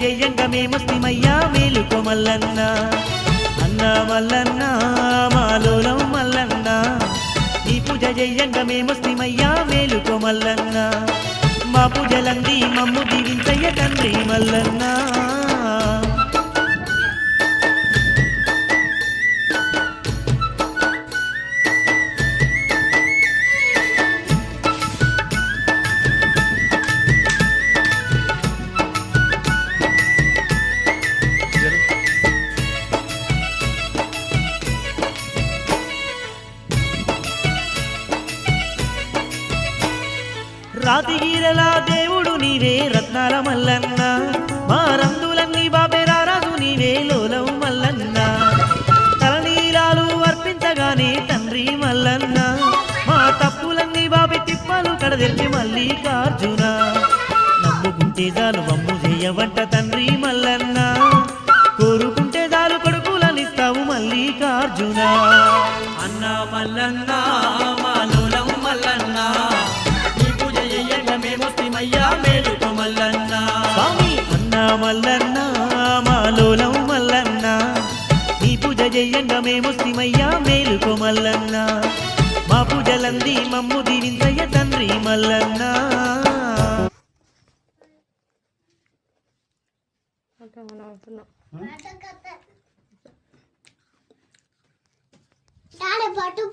జయంగా మేమొస్తిమయ్యా మేలుకో మల్లన్న అన్న మల్లన్న మాలోలం మల్లన్న నీ పూజ జయంగా మేమొస్తిమయ్యా మేలుకో మల్లన్న మా పూజలంది మమ్ము దీవించయ్య తండ్రి మల్లన్న రాతిగీరలా దేవుడు నీవే రత్నాల మల్లన్న మా రందులన్నీ బాబెరారాజు నీవే లోలం మల్లన్న తలనీలాలు అర్పించగానే తండ్రి మల్లన్న మా తప్పులన్నీ బాబె తిప్పలు కడదెల్లి మల్లికార్జున నమ్ముకుంటే చాలు మమ్ము చేయవంట తండ్రి మల్లన్న కోరుకుంటే చాలు కొడుకులనిస్తావు మల్లికార్జున అన్న మల్లన్న మా లోలం మల్లన్న మేమొస్తిమయ్యా మేలుకో మల్లన్న స్వామి అన్న మల్లన్న మాలోలం మల్లన్న నీ పూజ జయంగా మేమొస్తిమయ్యా మేలుకో మల్లన్న మా పూజలంది మమ్ము దీవించయ్య తండ్రి మల్లన్న పట్టు